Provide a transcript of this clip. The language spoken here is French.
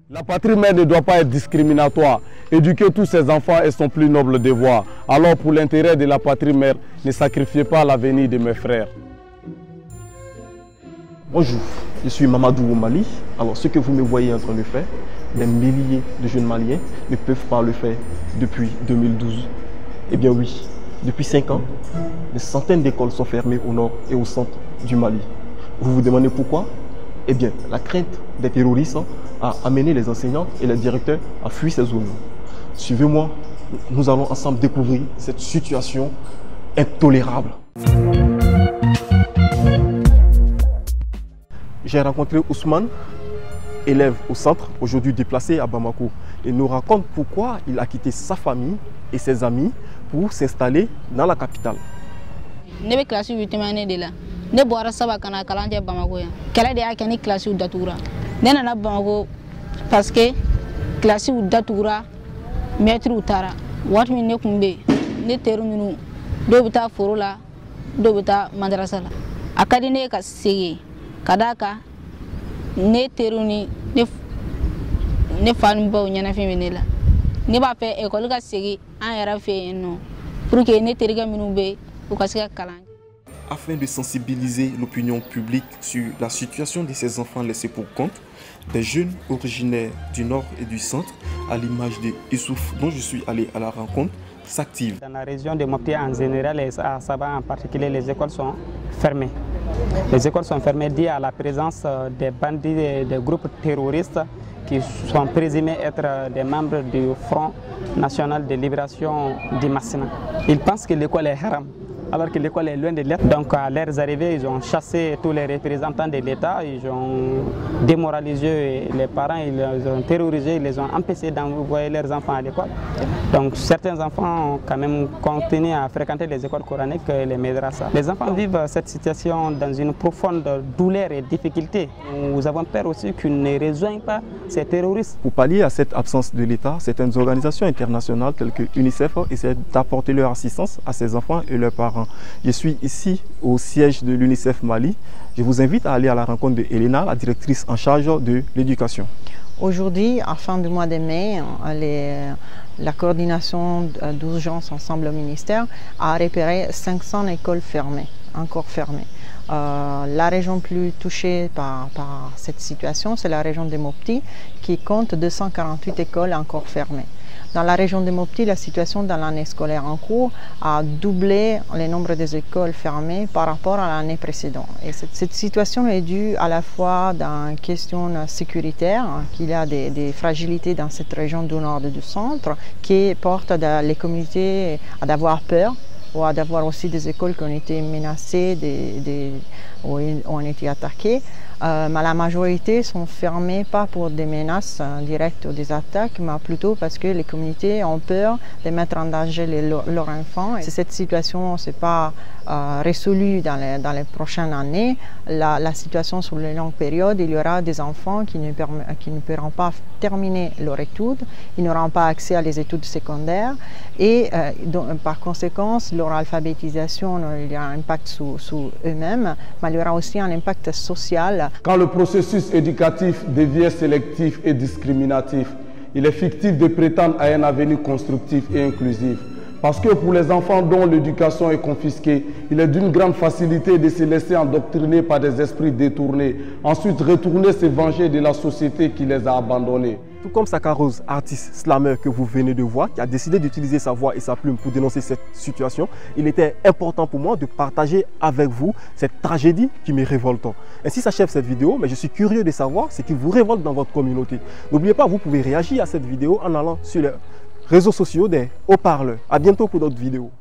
La patrie mère ne doit pas être discriminatoire. Éduquer tous ses enfants est son plus noble devoir. Alors pour l'intérêt de la patrie mère, ne sacrifiez pas l'avenir de mes frères. Bonjour, je suis Mamadou au Mali. Alors ce que vous me voyez en train de faire, des milliers de jeunes Maliens ne peuvent pas le faire depuis 2012. Eh bien oui, depuis 5 ans, des centaines d'écoles sont fermées au nord et au centre du Mali. Vous vous demandez pourquoi? Eh bien, la crainte des terroristes a amené les enseignants et les directeurs à fuir ces zones. Suivez-moi, nous allons ensemble découvrir cette situation intolérable. J'ai rencontré Ousmane, élève au centre, aujourd'hui déplacé à Bamako. Il nous raconte pourquoi il a quitté sa famille et ses amis pour s'installer dans la capitale. Ne bɔra saba kana kalan kɛ Bamako yan kɛlɛ de y'a kɛ ni kilasiw datugura ne nana Bamako parce que kilasiw datugura maîtres taara waati min ne kun bɛ ne teri minnu dɔw bɛ taa foro la dɔw bɛ taa madrasa la a ka di ne ka segin ka d'a kan ne teriw ni ne fa ni baw ɲɛnafin bɛ ne la ne b'a fɛ école ka segin an yɛrɛ fɛ yen nɔ pour que ne terikɛ minnu bɛ u ka se ka kalan. Afin de sensibiliser l'opinion publique sur la situation de ces enfants laissés pour compte, des jeunes originaires du nord et du centre, à l'image de Issouf dont je suis allé à la rencontre, s'activent. Dans la région de Mopti en général et à Saba en particulier, les écoles sont fermées. Les écoles sont fermées dues à la présence des bandits et des groupes terroristes qui sont présumés être des membres du Front National de Libération du Massina. Ils pensent que l'école est haram, alors que l'école est loin de l'être. Donc à leurs arrivées, ils ont chassé tous les représentants de l'État, ils ont démoralisé les parents, ils les ont terrorisés, ils les ont empêchés d'envoyer leurs enfants à l'école. Donc certains enfants ont quand même continué à fréquenter les écoles coraniques et les médrasas. Les enfants vivent cette situation dans une profonde douleur et difficulté. Nous avons peur aussi qu'ils ne rejoignent pas ces terroristes. Pour pallier à cette absence de l'État, certaines organisations internationales telles que UNICEF essaient d'apporter leur assistance à ces enfants et leurs parents. Je suis ici au siège de l'UNICEF Mali. Je vous invite à aller à la rencontre de Elena, la directrice en charge de l'éducation. Aujourd'hui, à fin du mois de mai, la coordination d'urgence ensemble au ministère a repéré 500 écoles fermées, encore fermées. La région plus touchée par cette situation, c'est la région de Mopti, qui compte 248 écoles encore fermées. Dans la région de Mopti, la situation dans l'année scolaire en cours a doublé le nombre des écoles fermées par rapport à l'année précédente. Et cette situation est due à la fois dans une question sécuritaire, qu'il y a des fragilités dans cette région du nord et du centre, qui portent les communautés à avoir peur, ou à d'avoir aussi des écoles qui ont été menacées, ou ont été attaquées. Mais la majorité sont fermées pas pour des menaces directes ou des attaques, mais plutôt parce que les communautés ont peur de mettre en danger leurs enfants. Et si cette situation ne s'est pas résolue dans les prochaines années, la situation sur les longues périodes, il y aura des enfants qui ne pourront pas terminer leur étude, ils n'auront pas accès à les études secondaires et par conséquent, leur alphabétisation, il y a un impact sur eux-mêmes, mais il y aura aussi un impact social. Quand le processus éducatif devient sélectif et discriminatif, il est fictif de prétendre à un avenir constructif et inclusif. Parce que pour les enfants dont l'éducation est confisquée, il est d'une grande facilité de se laisser endoctriner par des esprits détournés, ensuite retourner se venger de la société qui les a abandonnés. Tout comme Sakaroz, artiste slammer que vous venez de voir, qui a décidé d'utiliser sa voix et sa plume pour dénoncer cette situation, il était important pour moi de partager avec vous cette tragédie qui me révolte. Ainsi s'achève cette vidéo, mais je suis curieux de savoir ce qui vous révolte dans votre communauté. N'oubliez pas, vous pouvez réagir à cette vidéo en allant sur les réseaux sociaux des haut-parleurs. A bientôt pour d'autres vidéos.